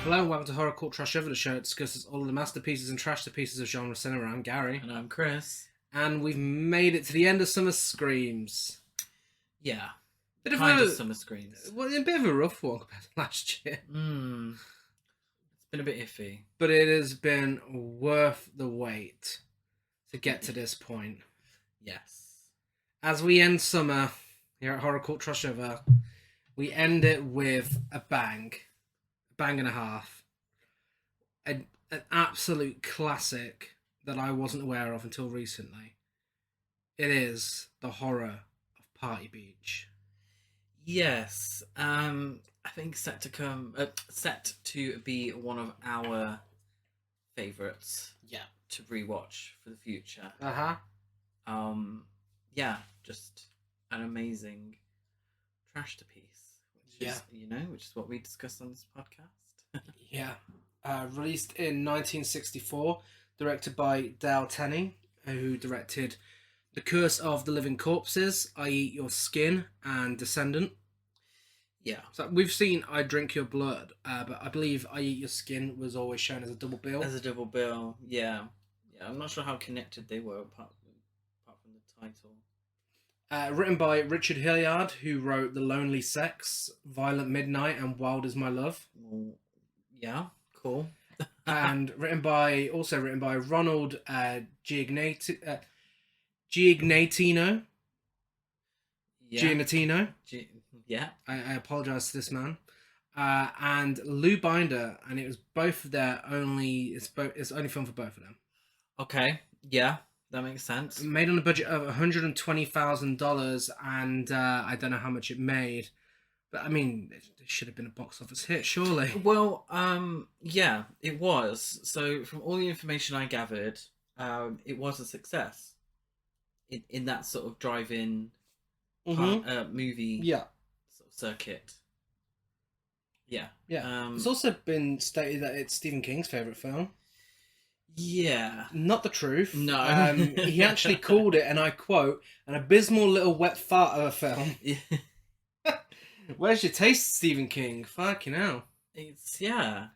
Hello and welcome to Horror Cult Trash Over, the show that discusses all of the masterpieces and trashterpieces of genre cinema. I'm Gary. And I'm Chris. And we've made it to the end of Summer Screams. Yeah. Bit of Kind of Summer Screams. Well, a bit of a rough one compared to last year. It's been a bit iffy. But it has been worth the wait to get to this point. Yes. As we end summer here at Horror Cult Trash Over, we end it with a bang. A bang and a half. An absolute classic that I wasn't aware of until recently. It is the horror of Party Beach. Yes. I think set to be one of our favourites. Yeah. To rewatch for the future. Yeah, just an amazing Trashterpiece. Which is what we discussed on this podcast. Yeah. Released in 1964, directed by Dale Tenney, who directed The Curse of the Living Corpses, I Eat Your Skin, and Descendant. Yeah. So we've seen I Drink Your Blood, but I believe I Eat Your Skin was always shown as a double bill. As a double bill, yeah. Yeah, I'm not sure how connected they were apart from the title. Written by Richard Hilliard, who wrote The Lonely Sex, Violent Midnight, and Wild Is My Love. Well, yeah, cool. And written by Ronald Giagnatino. Giagnatino. Yeah. I apologise to this man. And Lou Binder, and it was both of their only. It's only film for both of them. Okay. Yeah, that makes sense. Made on a budget of $120,000, and I don't know how much it made, but I mean, it should have been a box office hit, surely. Well, yeah, it was. So from all the information I gathered, it was a success. In that sort of drive-in movie sort of circuit. Yeah. Yeah. It's also been stated that it's Stephen King's favourite film. Yeah. Not the truth. No. He actually called it, and I quote, an abysmal little wet fart of a film. Yeah. Where's your taste, Stephen King? Fucking hell. It's, yeah.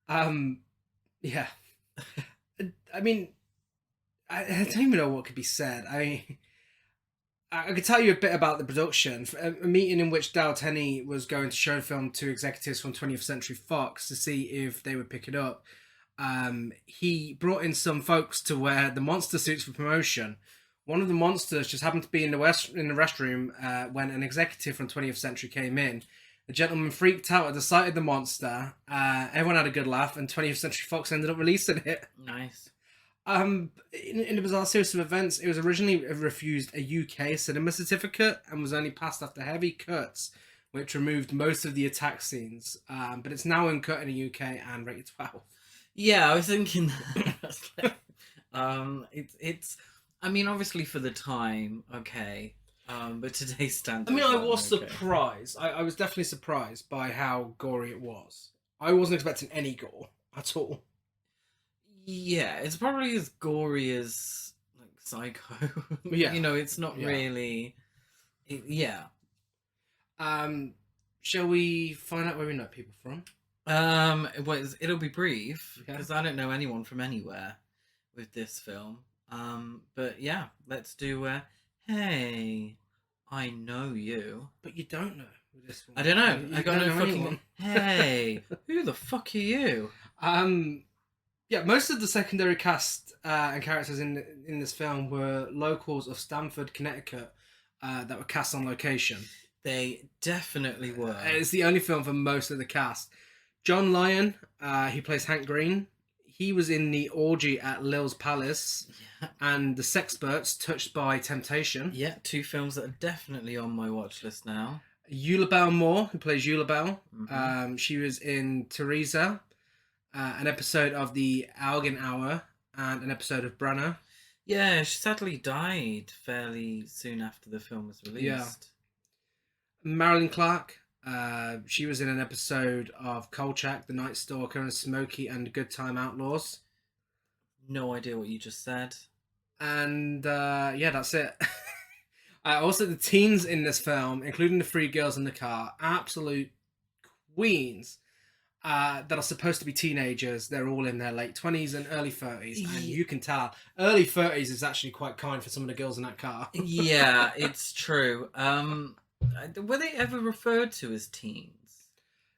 Yeah. I mean, I don't even know what could be said. I could tell you a bit about the production. A meeting in which Dale Tenney was going to show film to executives from 20th Century Fox to see if they would pick it up. He brought in some folks to wear the monster suits for promotion. One of the monsters just happened to be in the restroom when an executive from 20th Century came in. The gentleman freaked out at the sight of the monster. Everyone had a good laugh, and 20th Century Fox ended up releasing it. Nice. In a bizarre series of events, it was originally refused a UK cinema certificate and was only passed after heavy cuts, which removed most of the attack scenes. But it's now uncut in the UK and rated 12. Yeah, I was thinking that. It's. I mean, obviously for the time, okay. But today's standards. I mean, I was okay. surprised. I was definitely surprised by how gory it was. I wasn't expecting any gore at all. Yeah, it's probably as gory as like Psycho. Yeah, it's not really. Yeah. Shall we find out where we know people from? It'll be brief because I don't know anyone from anywhere with this film. But yeah, let's do. Hey, I know you, but you don't know this one. I don't know. You I got no fucking. anyone. Hey, who the fuck are you? Yeah, most of the secondary cast and characters in this film were locals of Stamford, Connecticut, that were cast on location. They definitely were. It's the only film for most of the cast. John Lyon, he plays Hank Green. He was in The Orgy at Lil's Palace and The Sexperts, Touched by Temptation. Yeah, two films that are definitely on my watch list now. Eula Bell Moore, who plays Eula Bell. Mm-hmm. She was in Teresa, an episode of The Algin Hour, and an episode of Branagh. Yeah, she sadly died fairly soon after the film was released. Yeah. Marilyn Clark, she was in an episode of Kolchak, The Night Stalker, and Smokey and Good Time Outlaws. No idea what you just said. And yeah, that's it. Also, the teens in this film, including the three girls in the car, absolute queens. that are supposed to be teenagers. They're all in their late 20s and early 30s, and Ye- you can tell early 30s is actually quite kind for some of the girls in that car. Yeah, it's true. Were they ever referred to as teens?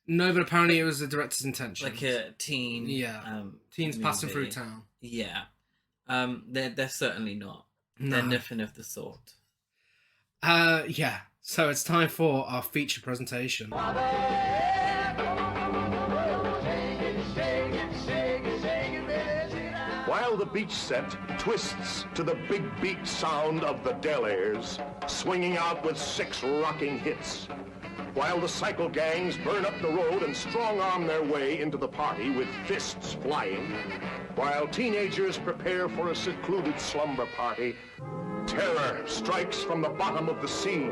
No, but apparently it was the director's intention. Like a teen, Yeah. Teens passing through movie. town. Yeah. They're certainly not. They're No. nothing of the sort. Yeah. So it's time for our feature presentation. While the beach set twists to the big beat sound of the Delaires, swinging out with 6 rocking hits. While the cycle gangs burn up the road and strong-arm their way into the party with fists flying. While teenagers prepare for a secluded slumber party, terror strikes from the bottom of the sea.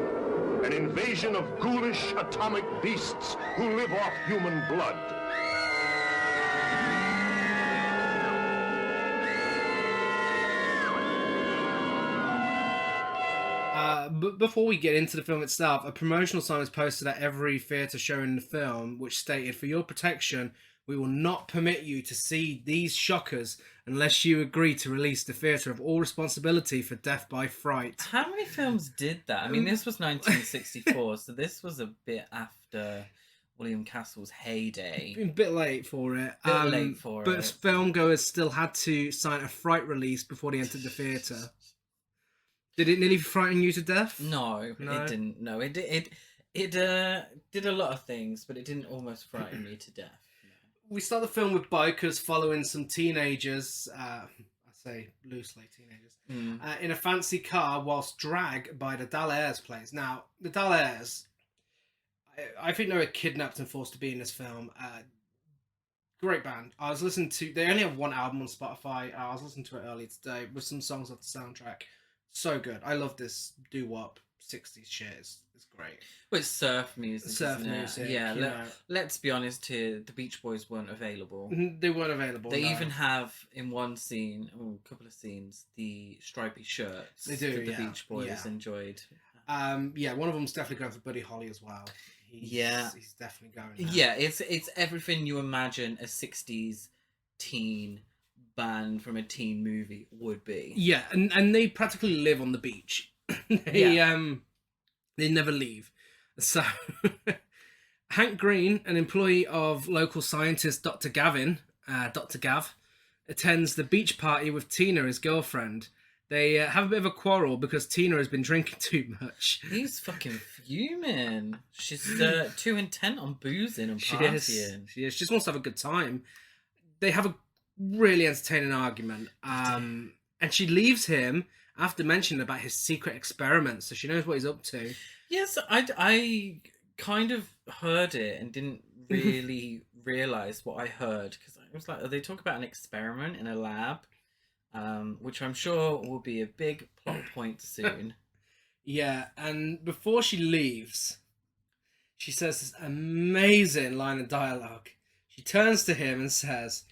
An invasion of ghoulish atomic beasts who live off human blood. But before we get into the film itself, a promotional sign was posted at every theatre showing the film, which stated, "For your protection, we will not permit you to see these shockers unless you agree to release the theatre of all responsibility for death by fright." How many films did that? I mean, this was 1964, so this was a bit after William Castle's heyday. A bit late for it. But But filmgoers still had to sign a fright release before they entered the theatre. Did it nearly frighten you to death? No, No? it didn't. No, it did a lot of things, but it didn't almost frighten me to death. No. We start the film with bikers following some teenagers, I say loosely teenagers, in a fancy car whilst dragged by the Delaires plays. Now, the Delaires, I think they were kidnapped and forced to be in this film. Great band. I was listening to, they only have one album on Spotify. I was listening to it earlier today with some songs off the soundtrack. So good. I love this doo-wop 60s shit. It's great. Well, it's surf music. Surf isn't it? music, Yeah. you know. Let's be honest here. The Beach Boys weren't available. They weren't available. They no. even have in one scene, or a couple of scenes, the stripy shirts. They do, that the yeah. Beach Boys Yeah. enjoyed. Yeah, one of them's definitely going for Buddy Holly as well. He's definitely going there. Yeah, it's everything you imagine a 60s teen band from a teen movie would be. Yeah, and they practically live on the beach. They never leave. So Hank Green, an employee of local scientist Dr. Gavin, Dr. Gav, attends the beach party with Tina, his girlfriend. They have a bit of a quarrel because Tina has been drinking too much. He's fucking fuming. She's too intent on boozing and She partying. is. She just wants to have a good time. They have a really entertaining argument. And she leaves him after mentioning about his secret experiments, so she knows what he's up to. Yes, I kind of heard it and didn't really realise what I heard, because I was like, they talk about an experiment in a lab, which I'm sure will be a big plot point soon. Yeah, and before she leaves, she says this amazing line of dialogue. She turns to him and says,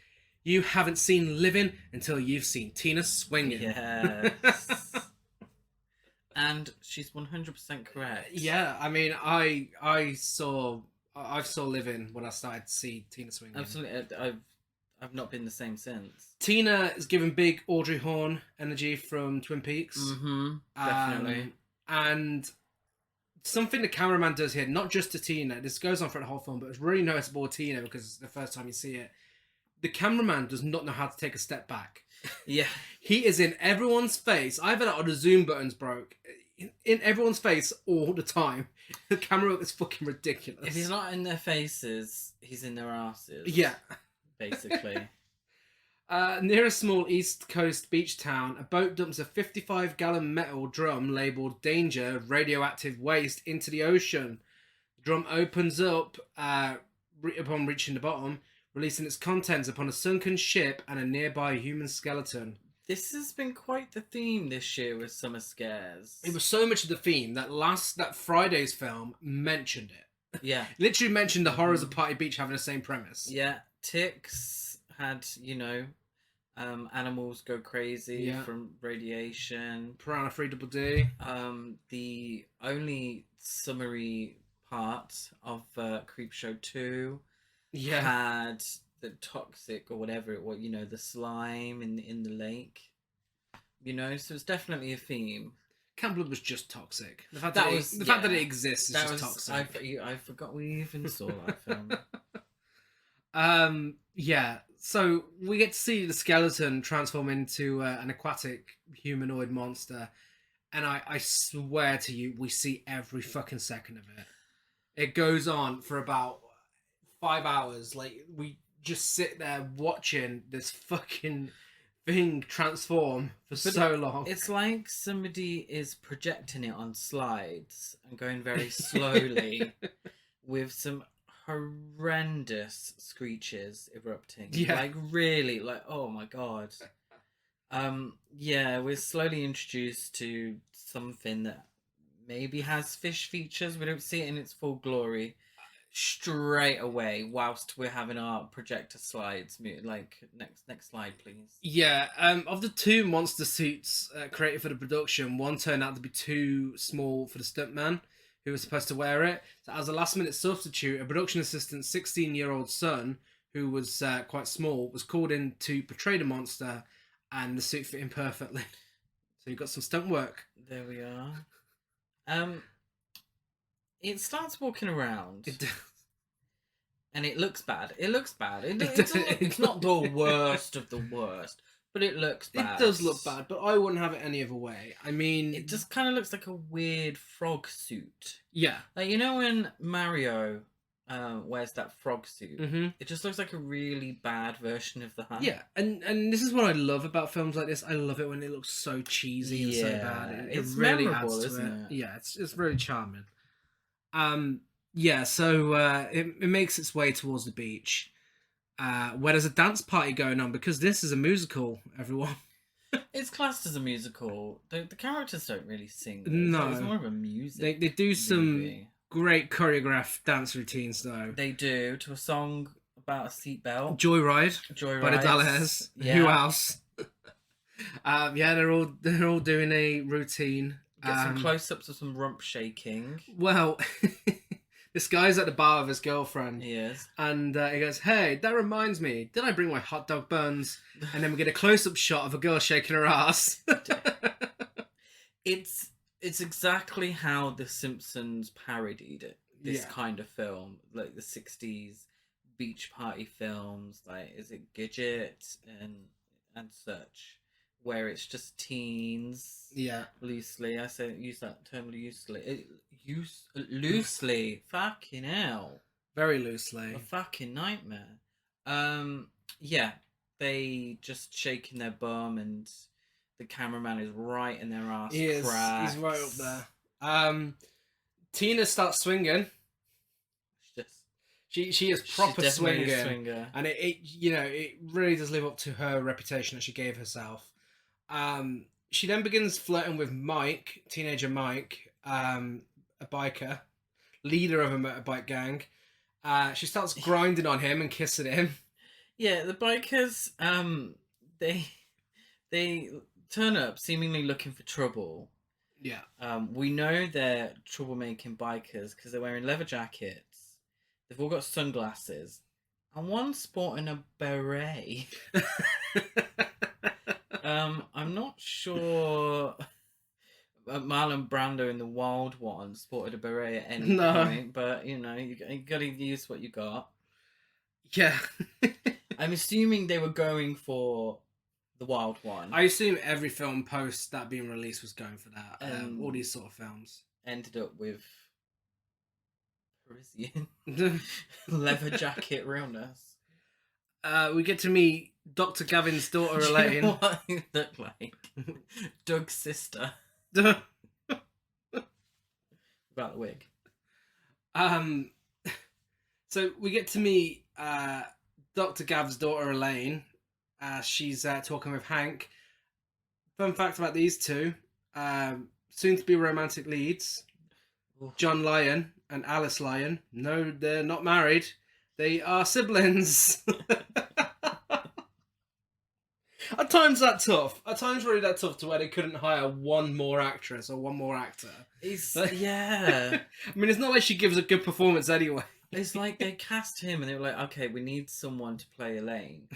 "You haven't seen living until you've seen Tina swinging." Yes. And she's 100% correct. Yeah, I mean, I saw living when I started to see Tina swinging. Absolutely. I've not been the same since. Tina is giving big Audrey Horne energy from Twin Peaks. Mm-hmm. Definitely. And something the cameraman does here, not just to Tina, this goes on for the whole film, but it's really noticeable with Tina because it's the first time you see it. The cameraman does not know how to take a step back. Yeah. He is in everyone's face. Either that or the zoom buttons broke. In everyone's face all the time. The camera work is fucking ridiculous. If he's not in their faces, he's in their asses. Yeah. Basically. Near a small East Coast beach town, a boat dumps a 55-gallon metal drum labelled "Danger, Radioactive Waste" into the ocean. The drum opens up upon reaching the bottom, releasing its contents upon a sunken ship and a nearby human skeleton. This has been quite the theme this year with summer scares. It was so much of the theme that Friday's film mentioned it. Yeah. Literally mentioned the horrors of Party Beach having the same premise. Yeah. Ticks had, animals go crazy from radiation. Piranha 3DD. The only summary part of Creepshow 2 had the toxic or whatever it was, the slime in the lake. So it's definitely a theme. Camp Blood was just toxic. The fact That that it exists is just toxic. I forgot we even saw that film. Yeah. So we get to see the skeleton transform into an aquatic humanoid monster, and I swear to you, we see every fucking second of it. It goes on for about 5 hours. Like, we just sit there watching this fucking thing transform for so long. It's like somebody is projecting it on slides and going very slowly with some horrendous screeches erupting. Yeah. Like, really, like, oh my god. Yeah, we're slowly introduced to something that maybe has fish features. We don't see it in its full glory straight away whilst we're having our projector slides. Like, next slide, please. Yeah, of the 2 monster suits created for the production, one turned out to be too small for the stuntman who was supposed to wear it. So as a last-minute substitute, a production assistant's 16-year-old son, who was quite small, was called in to portray the monster, and the suit fit him perfectly. So you got some stunt work. There we are. It starts walking around. It does. And it looks bad. It's not the worst of the worst, but it looks bad. It does look bad, but I wouldn't have it any other way. I mean, It just kind of looks like a weird frog suit. yeah. Like, when Mario wears that frog suit, Mm-hmm. it just looks like a really bad version of that. Yeah, and this is what I love about films like this. I love it when it looks so cheesy and so bad. It really memorable, adds to isn't it? Yeah, it's really charming. Yeah, so it makes its way towards the beach, where there's a dance party going on, because this is a musical, everyone. It's classed as a musical. The characters don't really sing. No. It's more of a music. They do some movie. great choreographed dance routines, though. They do, to a song about a seatbelt. Joyride by the Joyride. Dallaires. Yeah. Who else? Yeah, they're all doing a routine. Get some close-ups of some rump shaking. Well, this guy's at the bar with his girlfriend. He is. And he goes, "Hey, that reminds me, did I bring my hot dog buns?" And then we get a close-up shot of a girl shaking her ass. It's exactly how The Simpsons parodied it. This Yeah. kind of film, like the 60s beach party films, like, is it Gidget and such, where it's just teens. Yeah. Loosely, use that term loosely. Loosely. Fucking hell. Very loosely. A fucking nightmare. Yeah, they just shaking their bum, and the cameraman is right in their ass. He is. He's right up there. Tina starts swinging. She is proper She's definitely swinging. a swinger. And it really does live up to her reputation that she gave herself. She then begins flirting with Mike, teenager Mike, a biker, leader of a motorbike gang. She starts grinding on him and kissing him. Yeah, the bikers, they turn up seemingly looking for trouble. Yeah. We know they're troublemaking bikers because they're wearing leather jackets. They've all got sunglasses, and one's sporting a beret. I'm not sure Marlon Brando in The Wild One sported a beret at any point, but you got to use what you got. Yeah. I'm assuming they were going for The Wild One. I assume every film post that being released was going for that. All these sort of films. Ended up with Parisian leather jacket realness. We get to meet Dr. Gavin's daughter, Elaine. Do you know what he looked like? Doug's sister. About the wig. So we get to meet Dr. Gav's daughter, Elaine. She's talking with Hank. Fun fact about these two. Soon to be romantic leads. John Lyon and Alice Lyon. No, they're not married. They are siblings. At times that tough. At times really that tough to where they couldn't hire one more actress or one more actor. Yeah. I mean, it's not like she gives a good performance anyway. It's like they cast him and they were like, okay, we need someone to play Elaine.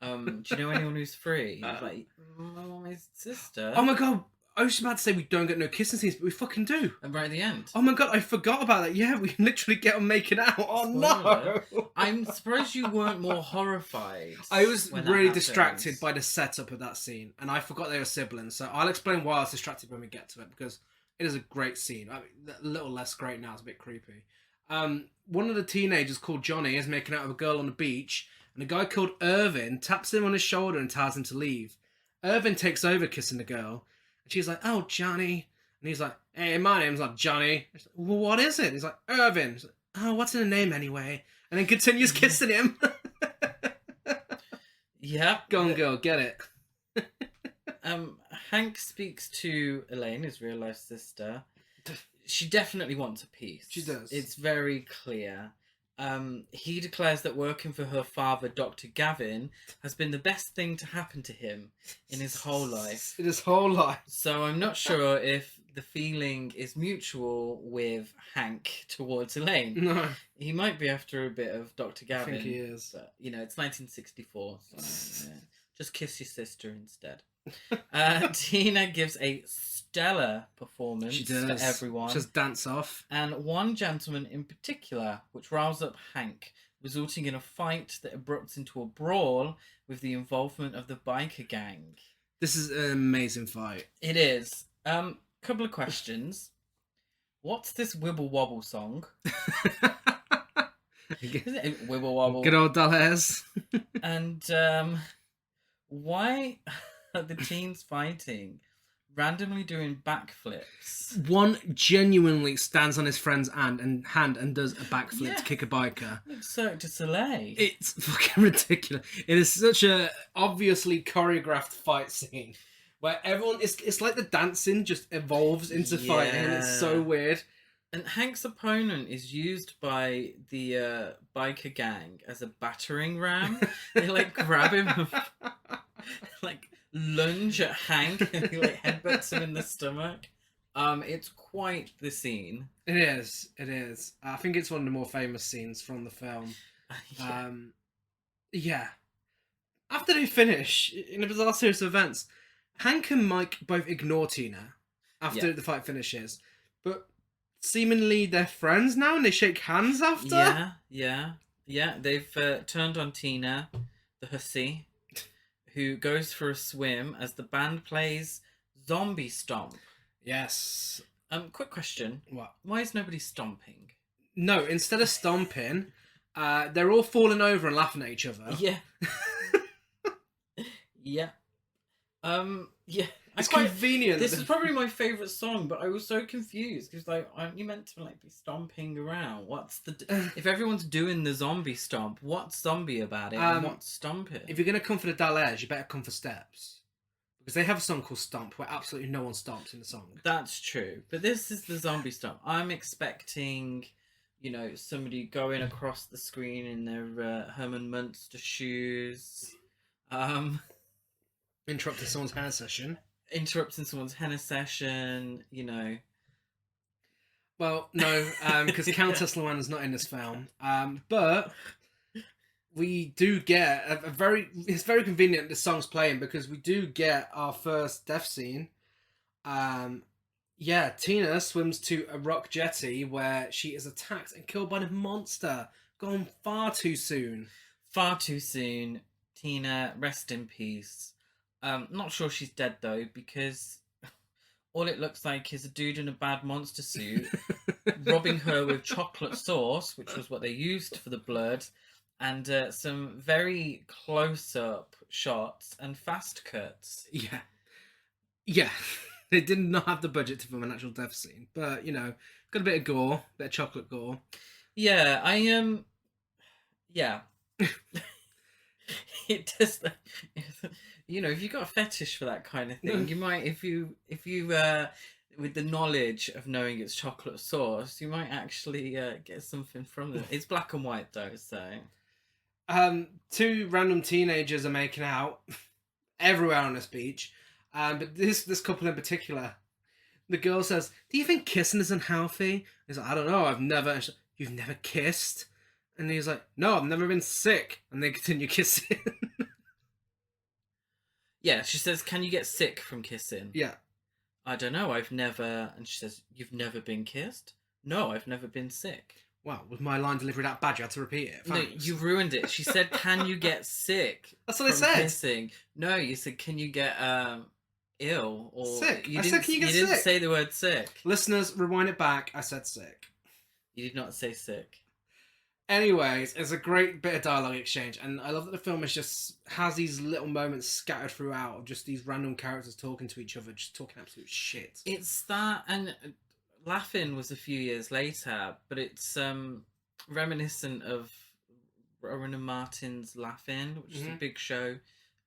Do you know anyone who's free? He was like, my sister. Oh my god, I was about to say we don't get no kissing scenes, but we fucking do. And right at the end. Oh my god, I forgot about that. Yeah, we literally get them making out. Oh Spoiler. no! I'm surprised you weren't more horrified. I was when that really happens. distracted by the setup of that scene, and I forgot they were siblings. So I'll explain why I was distracted when we get to it, because it is a great scene. I mean, a little less great now. It's a bit creepy. One of the teenagers called Johnny is making out with a girl on the beach, and a guy called Irvin taps him on his shoulder and tells him to leave. Irvin takes over kissing the girl, and she's like, "Oh, Johnny," and he's like, "Hey, my name's not Johnny." She's like, "Well, what is it?" And he's like, "Irvin." She's like, "Oh, what's in the name anyway?" And then continues kissing him. Yeah. Go on, girl, get it. Hank speaks to Elaine, his real life sister. She definitely wants a piece. She does. It's very clear. He declares that working for her father, Dr. Gavin, has been the best thing to happen to him in his whole life. In his whole life. So I'm not sure if the feeling is mutual with Hank towards Elaine. No. He might be after a bit of Dr. I Gavin. think he is. But, you know, it's 1964, so just kiss your sister instead. Tina gives a stellar performance She does. for everyone. Just dance off. And one gentleman in particular, which riles up Hank, resulting in a fight that erupts into a brawl with the involvement of the biker gang. This is an amazing fight. It is. Couple of questions. What's this Wibble Wobble song? Is it Wibble Wobble? Good old doll hairs. And why are the teens fighting, randomly doing backflips? One genuinely stands on his friend's hand and does a backflip Yeah. to kick a biker. Like Cirque du Soleil. It's fucking ridiculous. It is such a obviously choreographed fight scene where everyone it's like the dancing just evolves into fighting. And it's so weird. And Hank's opponent is used by the biker gang as a battering ram. They like grab him and like lunge at Hank and he like headbutts him in the stomach. It's quite the scene. It is. It is. I think it's one of the more famous scenes from the film. Yeah. Yeah. After they finish, in a bizarre series of events, Hank and Mike both ignore Tina after Yeah. the fight finishes. But seemingly they're friends now and they shake hands after? Yeah. They've turned on Tina, the hussy, who goes for a swim as the band plays Zombie Stomp. Yes. Quick question. What? Why is nobody stomping? No, instead of stomping, they're all falling over and laughing at each other. Yeah. Yeah. Yeah. It's convenient. This is probably my favourite song, but I was so confused because, like, aren't you meant to like be stomping around? What's the if everyone's doing the zombie stomp? What's zombie about it? And what's stomping? If you're gonna come for the Dalles, you better come for steps, because they have a song called "Stomp" where absolutely no one stomps in the song. That's true, but this is the zombie stomp. I'm expecting, you know, somebody going across the screen in their Herman Munster shoes, Interrupting someone's hair session. interrupting someone's henna session. You know. Well, no, because Countess Luana's not in this film. But we do get a very... It's very convenient the song's playing because we do get our first death scene. Yeah, Tina swims to a rock jetty where she is attacked and killed by the monster. Gone far too soon. Far too soon. Tina, rest in peace. Not sure she's dead though, because all it looks like is a dude in a bad monster suit robbing her with chocolate sauce, which was what they used for the blood, and some very close-up shots and fast cuts. Yeah. Yeah. They did not have the budget to film an actual death scene. But, you know, got a bit of gore, bit of chocolate gore. Yeah, yeah. It does. You know, if you got a fetish for that kind of thing, you might, if you, with the knowledge of knowing it's chocolate sauce, you might actually get something from it. It's black and white though, so. Two random teenagers are making out everywhere on this beach, but this couple in particular, the girl says, "Do you think kissing is unhealthy?" He's like, "I don't know. I've never." She's like, "You've never kissed?" And he's like, no, I've never been sick. And they continue kissing. Yeah, she says, can you get sick from kissing? Yeah. I don't know, I've never... And she says, you've never been kissed? No, I've never been sick. Wow, was my line delivery that bad? You had to repeat it. Thanks. No, you ruined it. She said, can you get sick? That's what I from said. Kissing? No, you said, can you get ill? Or sick. You I didn't, said, can you get didn't sick? say the word sick. Listeners, rewind it back. I said sick. You did not say sick. Anyways, it's a great bit of dialogue exchange, and I love that the film has these little moments scattered throughout of just these random characters talking to each other, just talking absolute shit. It's that, and Laughing was a few years later, but it's reminiscent of Rowan and Martin's Laughing, which is a big show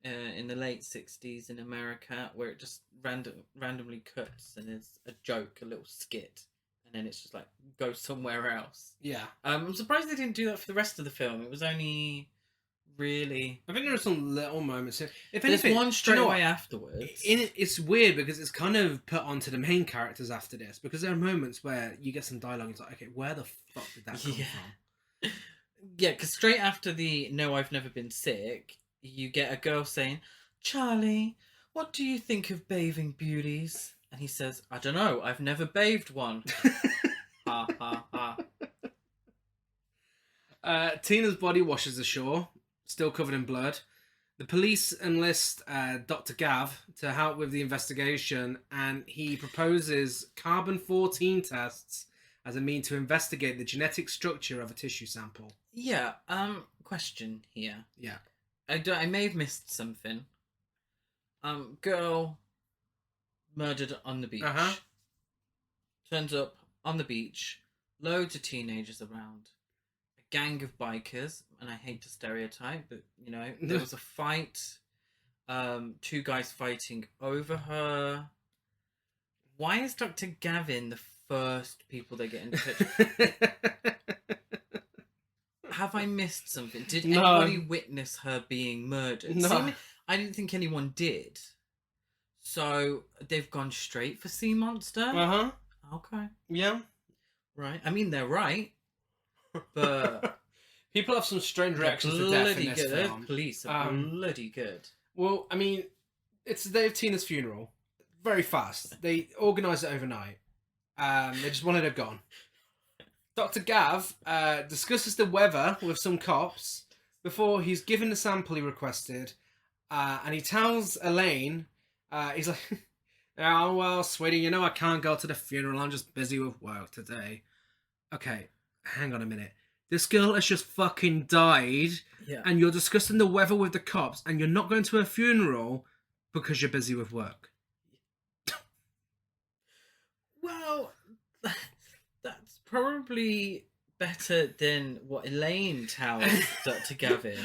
in the late 60s in America, where it just randomly cuts and it's a joke, a little skit, and then it's just like goes somewhere else. Yeah. I'm surprised they didn't do that for the rest of the film. It was only really... I think there are some little moments. If There's anything, one straight do you know away what? afterwards. It's weird because it's kind of put onto the main characters after this, because there are moments where you get some dialogue and it's like, okay, where the fuck did that come from? Yeah, because straight after the "No, I've never been sick," you get a girl saying, "Charlie, what do you think of bathing beauties?" And he says, "I don't know, I've never bathed one." Ha ha ha. Tina's body washes ashore, still covered in blood. The police enlist Dr. Gav to help with the investigation, and he proposes carbon-14 tests as a mean to investigate the genetic structure of a tissue sample. Yeah. Question here. Yeah. I may have missed something. Girl murdered on the beach. Turns up on the beach. Loads of teenagers around. A gang of bikers, and I hate to stereotype, but you know, there was a fight. Two guys fighting over her. Why is Dr. Gavin the first people they get in touch with? Have I missed something? Did anybody witness her being murdered? No. I didn't think anyone did. So they've gone straight for Sea Monster? Okay. Yeah. Right. I mean, they're right. But... People have some strange reactions to death in this good. film. Police are bloody good. Well, I mean, it's the day of Tina's funeral. Very fast. They organise it overnight. They just wanted her gone. Dr. Gav discusses the weather with some cops before he's given the sample he requested, and he tells Elaine, he's like, "Oh, well, sweetie, you know I can't go to the funeral. I'm just busy with work today." Okay, hang on a minute. This girl has just fucking died, and you're discussing the weather with the cops, and you're not going to her funeral because you're busy with work. Well, that's probably better than what Elaine tells Dr. Gavin.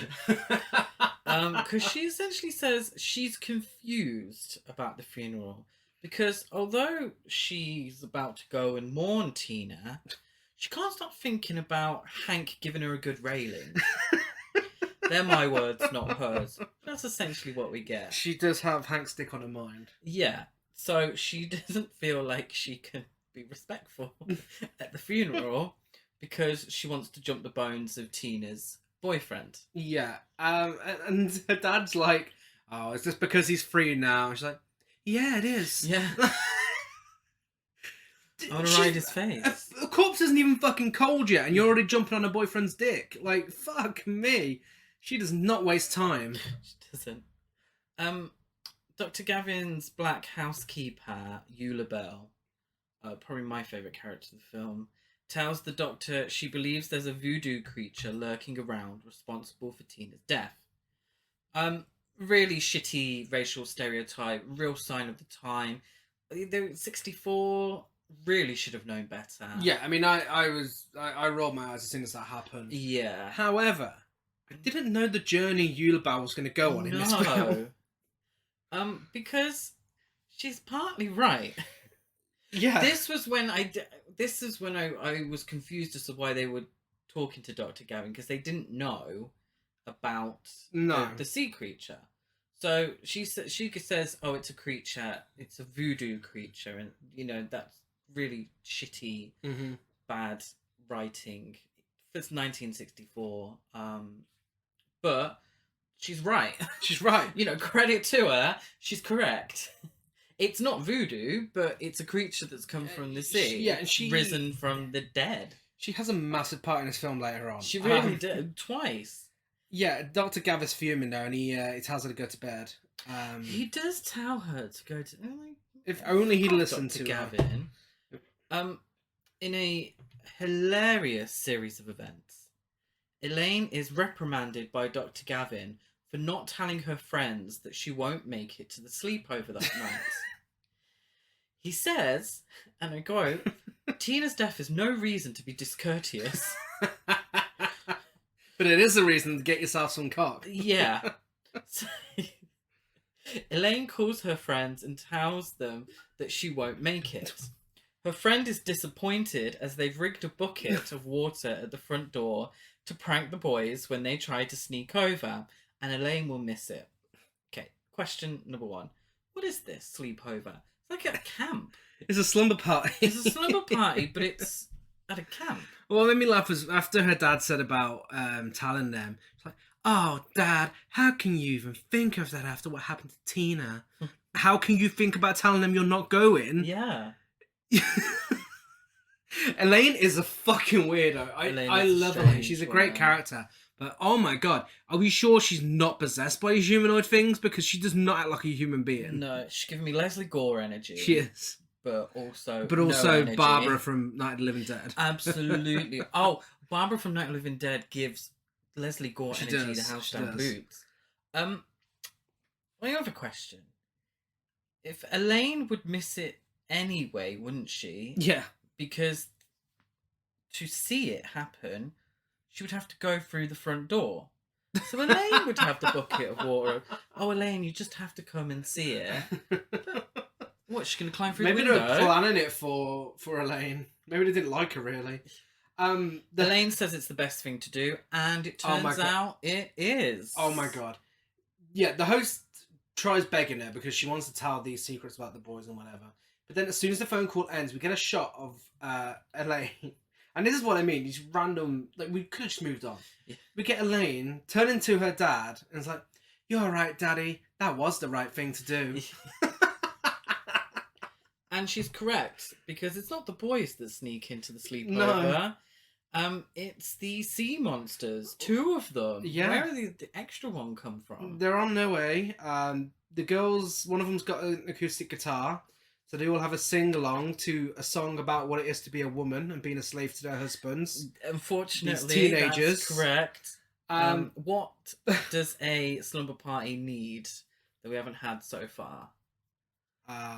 Because she essentially says she's confused about the funeral. Because although she's about to go and mourn Tina, she can't stop thinking about Hank giving her a good railing. They're my words, not hers. That's essentially what we get. She does have Hank's dick on her mind. Yeah. So she doesn't feel like she can be respectful at the funeral because she wants to jump the bones of Tina's boyfriend. Yeah. And her dad's like, "Oh, is this because he's free now?" And she's like, "Yeah, it is." Yeah. I want to ride his face. The corpse isn't even fucking cold yet, and you're already jumping on her boyfriend's dick. Like, fuck me. She does not waste time. She doesn't. Dr. Gavin's black housekeeper, Eula Bell, probably my favourite character in the film, tells the doctor she believes there's a voodoo creature lurking around responsible for Tina's death. Really shitty racial stereotype, real sign of the time. They're 64, really should have known better. Yeah, I mean, I rolled my eyes as soon as that happened. Yeah. However, I didn't know the journey Eula Bell was going to go on in this film. Because she's partly right. Yeah. This was when I was confused as to why they were talking to Dr. Gavin, because they didn't know about the sea creature. So she says, "Oh, it's a creature. It's a voodoo creature," and you know that's really shitty, bad writing It's 1964. But she's right. She's right. You know, credit to her. She's correct. It's not voodoo, but it's a creature that's come from the sea. Yeah, and she risen from the dead. She has a massive part in this film later on. She really did twice. Yeah, Dr. Gav is fuming though, and he tells her to go to bed. He does tell her to go to. If only he'd Dr. listened to Gavin. In a hilarious series of events, Elaine is reprimanded by Dr. Gavin for not telling her friends that she won't make it to the sleepover that night. He says, and I quote, "Tina's death is no reason to be discourteous." But it is a reason to get yourself some cock. Yeah. So, Elaine calls her friends and tells them that she won't make it. Her friend is disappointed as they've rigged a bucket of water at the front door to prank the boys when they try to sneak over, and Elaine will miss it. Okay, question number 1. What is this sleepover? It's like at a camp. It's a slumber party. It's a slumber party, but it's at a camp. What made me laugh was after her dad said about telling them, it's like, "Oh, Dad, how can you even think of that after what happened to Tina? How can you think about telling them you're not going?" Yeah. Elaine is a fucking weirdo. I love Elaine. She's a great character. But oh my god, are we sure she's not possessed by these humanoid things? Because she does not act like a human being. No, she's giving me Leslie Gore energy. She is. But also no energy. Barbara from Night of the Living Dead. Absolutely. Oh, Barbara from Night of the Living Dead gives Leslie Gore energy to House Down Boots. I have a question. If Elaine would miss it anyway, wouldn't she? Yeah. Because to see it happen, she would have to go through the front door. So Elaine would have the bucket of water. Oh, Elaine, you just have to come and see it. But what, she's going to climb through the window? Maybe they were planning it for Elaine. Maybe they didn't like her, really. Elaine says it's the best thing to do, and it turns out it is. Oh my god. Yeah, the host tries begging her because she wants to tell these secrets about the boys and whatever. But then as soon as the phone call ends, we get a shot of Elaine. And this is what I mean, these random... Like, we could have just moved on. Yeah. We get Elaine turning to her dad, and it's like, "You're all right, Daddy. That was the right thing to do." And she's correct, because it's not the boys that sneak into the sleepover. No. It's the sea monsters. 2 of them. Yeah. Where did the extra one come from? They're on their way. The girls, one of them's got an acoustic guitar, so they all have a sing-along to a song about what it is to be a woman and being a slave to their husbands. Unfortunately, these teenagers. That's correct. What does a slumber party need that we haven't had so far?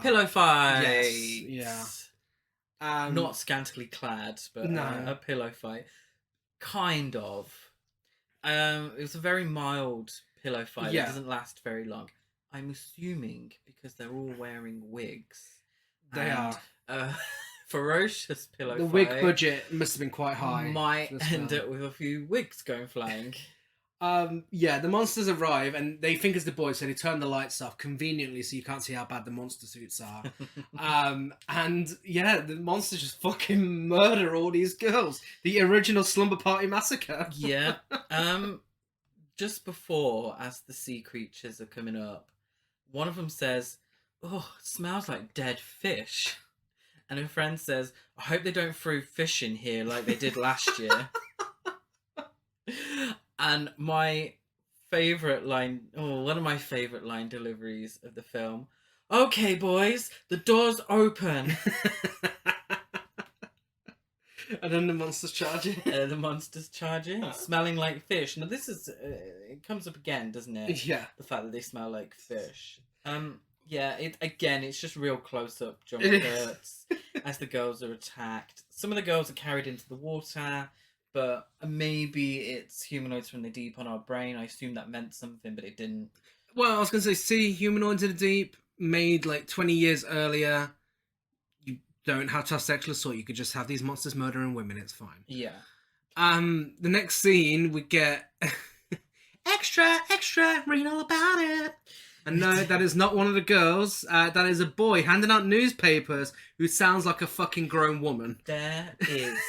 Pillow fight. Yes. Yeah. Not scantily clad, but a pillow fight. Kind of. It was a very mild pillow fight. Yeah. It doesn't last very long. I'm assuming because they're all wearing wigs. They are. Ferocious pillow fight. The wig budget must have been quite high. Might end up with a few wigs going flying. Yeah, the monsters arrive and they think it's the boys, so they turn the lights off conveniently so you can't see how bad the monster suits are. And yeah, the monsters just fucking murder all these girls. The original Slumber Party Massacre. Yeah. Just before, as the sea creatures are coming up, one of them says, "Oh, it smells like dead fish." And her friend says, "I hope they don't throw fish in here like they did last year." And my favourite line, one of my favourite line deliveries of the film, "Okay, boys, the door's open." And then the monsters charge in. The monsters charge in, smelling like fish. Now this is, it comes up again, doesn't it? Yeah. The fact that they smell like fish. Yeah, it's just real close-up jump cuts as the girls are attacked. Some of the girls are carried into the water, but maybe it's humanoids from the deep on our brain. I assume that meant something, but it didn't. Well, I was going to say, humanoids in the deep, made like 20 years earlier. You don't have to have sexual assault. You could just have these monsters murdering women. It's fine. Yeah. The next scene, we get extra, read all about it. And no, that is not one of the girls. That is a boy handing out newspapers who sounds like a fucking grown woman. There is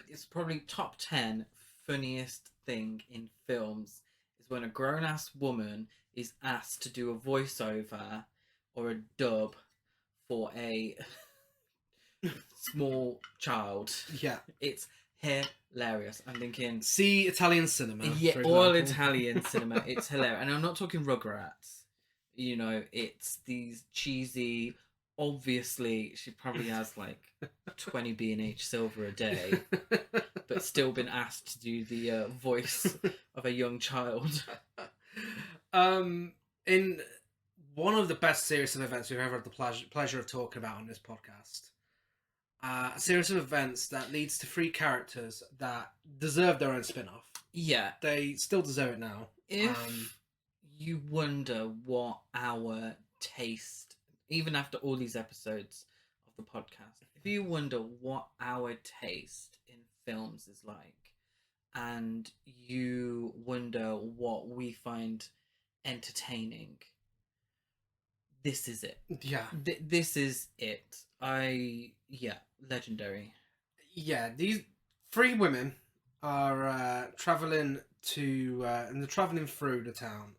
it's probably top 10 funniest thing in films is when a grown-ass woman is asked to do a voiceover or a dub for a small child. Yeah. It's hilarious. I'm thinking, See Italian cinema. yeah, for all example. Italian cinema. It's hilarious. And I'm not talking Rugrats. You know, it's these cheesy. Obviously, she probably has like 20 B&H silver a day, but still been asked to do the voice of a young child. In one of the best series of events we've ever had the pleasure of talking about on this podcast, a series of events that leads to three characters that deserve their own spin-off. Yeah. They still deserve it now. If you wonder what our taste, even after all these episodes of the podcast, if you wonder what our taste in films is like, and you wonder what we find entertaining, this is it. Yeah. This is it. Legendary. Yeah, these three women are traveling to, and they're traveling through the town.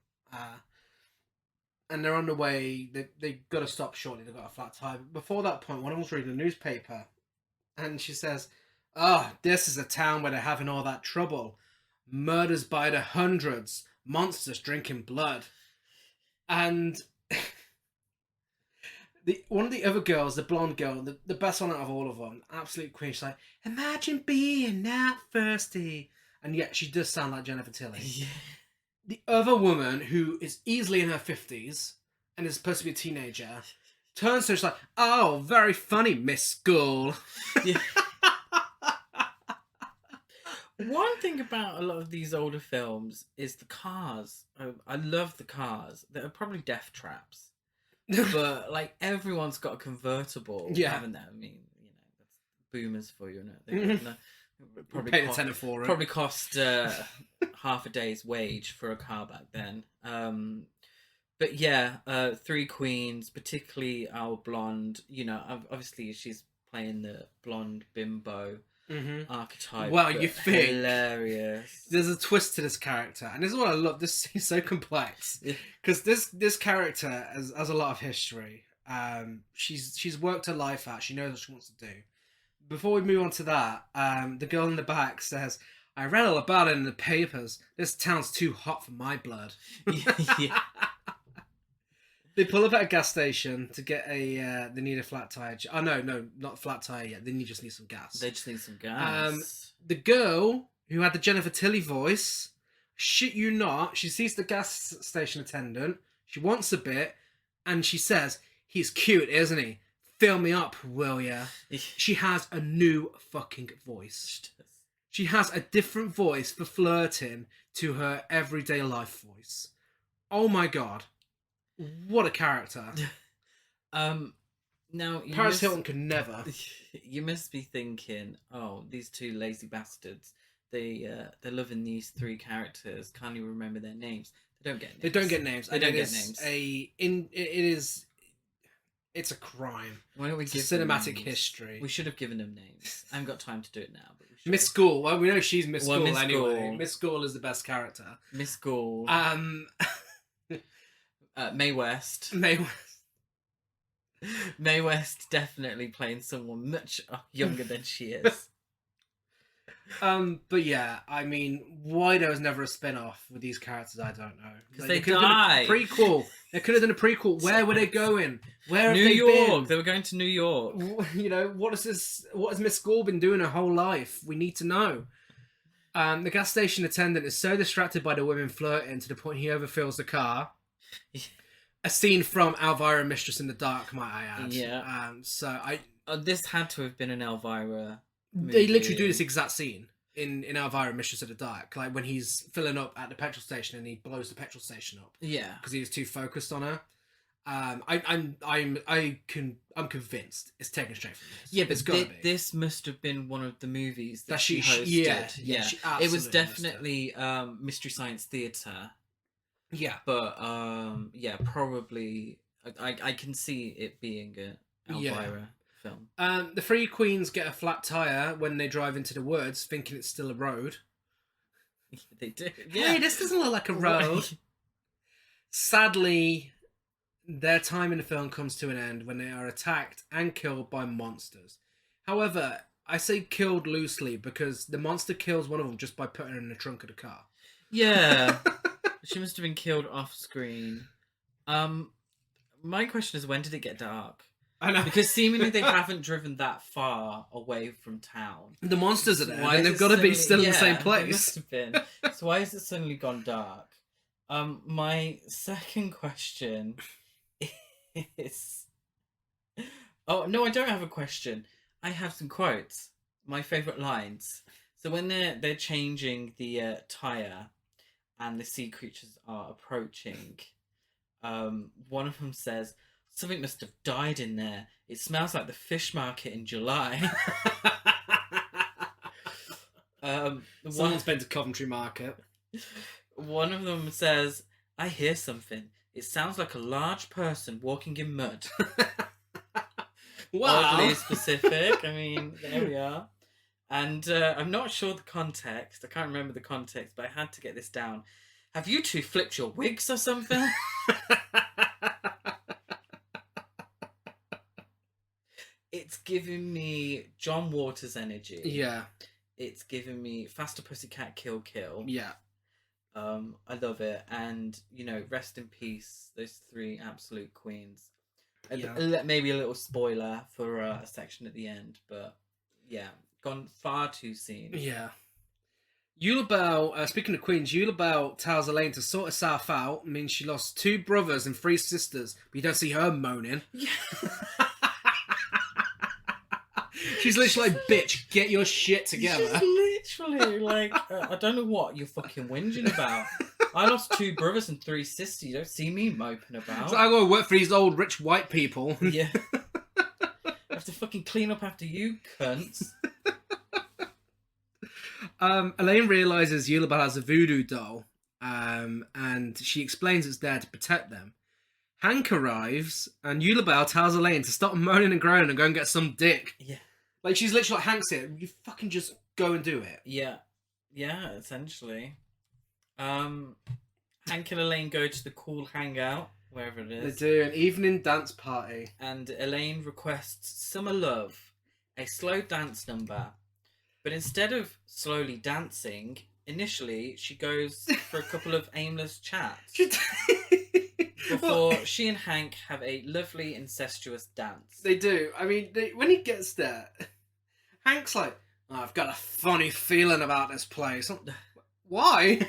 And they're on the way. They got to stop shortly. They've got a flat tire. But before that point, one of them's reading the newspaper, and she says, this is a town where they're having all that trouble. Murders by the hundreds. Monsters drinking blood." And one of the other girls, the blonde girl, the best one out of all of them, absolute queen. She's like, "Imagine being that thirsty," and yet she does sound like Jennifer Tilly. Yeah. The other woman, who is easily in her 50s and is supposed to be a teenager, turns to her, she's like, "Oh, very funny, Miss School." Yeah. One thing about a lot of these older films is the cars. I love the cars. They're probably death traps. But like everyone's got a convertible, haven't they? I mean, you know, that's boomers for you, isn't it? Probably Pay the tenner for it. Probably cost half a day's wage for a car back then. But yeah, three queens, particularly our blonde. You know, obviously she's playing the blonde bimbo archetype. Well, you think hilarious? There's a twist to this character, and this is what I love. This is so complex because this character has a lot of history. She's worked her life out. She knows what she wants to do. Before we move on to that, the girl in the back says, "I read all about it in the papers. This town's too hot for my blood." Yeah. They pull up at a gas station to get they need a flat tire. Oh, no, not a flat tire yet. They just need some gas. They just need some gas. The girl who had the Jennifer Tilly voice, shit you not, she sees the gas station attendant. She wants a bit, and she says, "He's cute, isn't he? Fill me up, will ya?" She has a new fucking voice. She has a different voice for flirting to her everyday life voice. Oh my god. What a character. Now Paris Hilton could never. You must be thinking, oh, these two lazy bastards. They're loving these three characters. Can't even remember their names. They don't get names. They don't get names. They don't get names. It's a crime. Why don't we it's give cinematic names? History? We should have given them names. I haven't got time to do it now. But we should. Miss School. Well, we know she's Miss Well, School Miss anyway. School. Miss School is the best character. Miss School. Mae West. Mae West. Mae West definitely playing someone much younger than she is. But yeah, I mean, why there was never a spin-off with these characters, I don't know. Because Like, they died. Prequel. They could have done a prequel. Where were they going? Where have New they York. been? They were going to New York. You know, what has Miss School been doing her whole life? We need to know. The gas station attendant is so distracted by the women flirting to the point he overfills the car. A scene from Elvira, Mistress in the Dark, might I add. Yeah. This had to have been an Elvira movie. They literally do this exact scene in Elvira, Mistress of the Dark, like when he's filling up at the petrol station and he blows the petrol station up. Yeah. Because he was too focused on her. I'm convinced it's taken straight from this. Yeah, but it's gotta be. This must have been one of the movies that she hosted. Yeah, she it was absolutely definitely Mystery Science Theatre. Yeah, but probably I can see it being a Elvira film. The three queens get a flat tire when they drive into the woods, thinking it's still a road. They do. Hey, this doesn't look like a road. Sadly, their time in the film comes to an end when they are attacked and killed by monsters. However, I say killed loosely because the monster kills one of them just by putting her in the trunk of the car. Yeah. She must have been killed off screen. My question is, when did it get dark? I know. Because seemingly they haven't driven that far away from town. The monsters are there, Why and is they've it got to be suddenly- still in the same they place. must have been. So why has it suddenly gone dark? My second question is... Oh, no, I don't have a question. I have some quotes. My favourite lines. So when they're changing the tyre and the sea creatures are approaching, one of them says, "Something must have died in there. It smells like the fish market in July." Someone's been to Coventry Market. One of them says, "I hear something. It sounds like a large person walking in mud." Wow. Oddly specific. I mean, there we are. And I'm not sure the context. I can't remember the context, but I had to get this down. "Have you two flipped your wigs or something?" It's giving me John Waters energy. Yeah. It's giving me Faster Pussycat Kill Kill. Yeah. I love it. And, you know, rest in peace, those three absolute queens. Yeah. Maybe a little spoiler for a section at the end, but yeah, gone far too soon. Yeah. Eulabelle, speaking of queens, Eulabelle tells Elaine to sort herself out. Means she lost 2 brothers and 3 sisters, but you don't see her moaning. Yeah. She's literally like, bitch, get your shit together. She's literally like, I don't know what you're fucking whinging about. I lost 2 brothers and 3 sisters. You don't see me moping about. So I gotta work for these old rich white people. Yeah. I have to fucking clean up after you, cunts. Elaine realizes Eulabelle has a voodoo doll, and she explains it's there to protect them. Hank arrives, and Eulabelle tells Elaine to stop moaning and groaning and go and get some dick. Yeah. Like, she's literally like, Hank's here, you fucking just go and do it. Yeah. Yeah, essentially. Hank and Elaine go to the cool hangout, wherever it is. They do an evening dance party. And Elaine requests Summer Love, a slow dance number. But instead of slowly dancing, initially she goes for a couple of aimless chats before she and Hank have a lovely incestuous dance. They do. I mean, when he gets there, Hank's like, oh, I've got a funny feeling about this place. Why?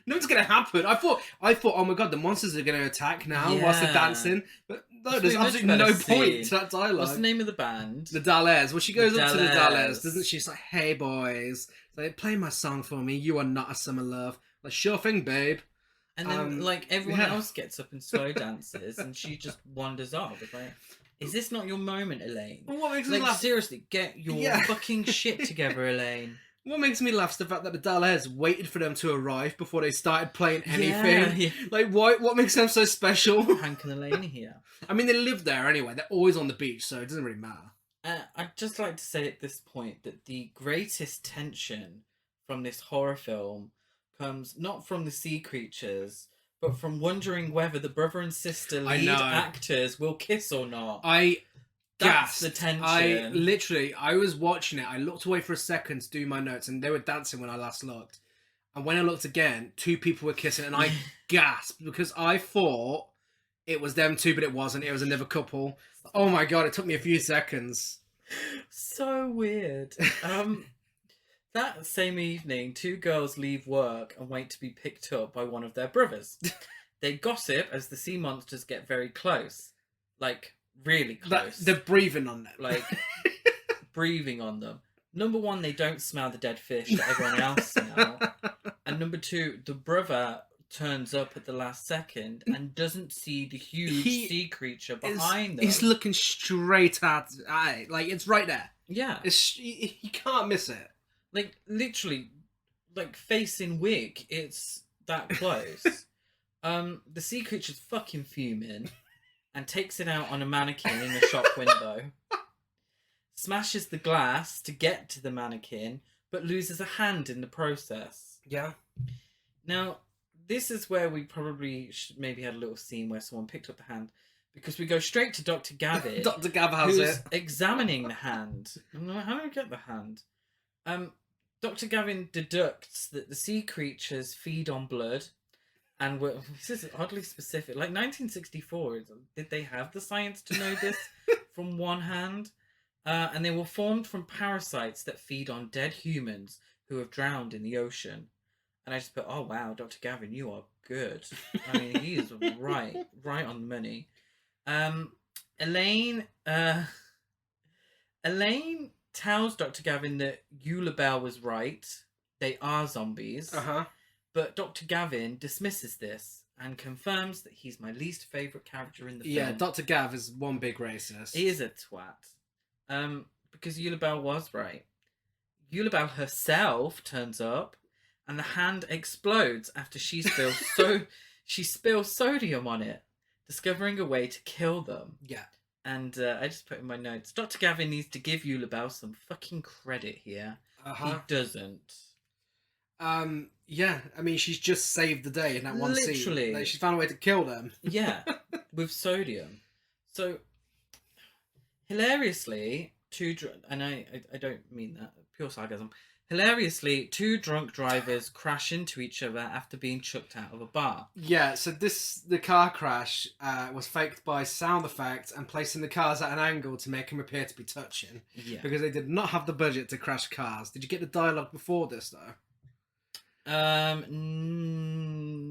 Nothing's gonna happen. I thought, oh my god, the monsters are gonna attack now whilst they're dancing. But no, there's absolutely no point to that dialogue. What's the name of the band? The Dalles. Well, she goes up to the Dalles. Dalles, doesn't she? She's like, hey boys, like, play my song for me. You are not a summer love. Like, sure thing, babe. And then, like, everyone yeah. else gets up and slow dances, and she just wanders off. It's like, is this not your moment, Elaine? Well, what makes me Like, laugh? seriously, get your fucking shit together, Elaine. What makes me laugh is the fact that the Dalles waited for them to arrive before they started playing anything. Yeah. Like, what makes them so special? Hank and Elaine here. I mean, they live there anyway. They're always on the beach, so it doesn't really matter. I'd just like to say at this point that the greatest tension from this horror film comes not from the sea creatures, but from wondering whether the brother and sister lead actors will kiss or not. That's the tension. I was watching it. I looked away for a second to do my notes, and they were dancing when I last looked. And when I looked again, 2 people were kissing, and I gasped because I thought it was them 2, but it wasn't. It was another couple. Oh my god! It took me a few seconds. So weird. That same evening, 2 girls leave work and wait to be picked up by one of their brothers. They gossip as the sea monsters get very close. Like, really close. They're breathing on them. Like, breathing on them. Number 1, they don't smell the dead fish that everyone else smells. And number 2, the brother turns up at the last second and doesn't see the huge sea creature behind them. He's looking straight at it. Like, it's right there. Yeah. You can't miss it. Like, literally, like, facing wig, it's that close. The sea creature's fucking fuming and takes it out on a mannequin in the shop window. smashes the glass to get to the mannequin, but loses a hand in the process. Yeah. Now, this is where we probably should maybe had a little scene where someone picked up the hand, because we go straight to Dr. Gavin. Dr. Gav has who's it. examining the hand. I'm like, how do I get the hand? Dr. Gavin deducts that the sea creatures feed on blood, and this is oddly specific. Like 1964, did they have the science to know this from one hand? And they were formed from parasites that feed on dead humans who have drowned in the ocean. And I just put, oh wow, Dr. Gavin, you are good. I mean, he is right on the money. Elaine tells Dr. Gavin that Eula Bell was right. They are zombies. But Dr. Gavin dismisses this and confirms that he's my least favourite character in the film. Yeah, Dr. Gav is one big racist. He is a twat. Because Eula Bell was right. Eula Bell herself turns up, and the hand explodes after she spills sodium on it, discovering a way to kill them. Yeah. And I just put in my notes, Dr. Gavin needs to give Eula Bell some fucking credit here. He doesn't. Yeah, I mean, she's just saved the day in that one scene. Literally. Like, she's found a way to kill them. Yeah, with sodium. So, hilariously, and I don't mean that, pure sarcasm. Hilariously, two drunk drivers crash into each other after being chucked out of a bar. Yeah, so the car crash was faked by sound effects and placing the cars at an angle to make them appear to be touching. Yeah. Because they did not have the budget to crash cars. Did you get the dialogue before this, though?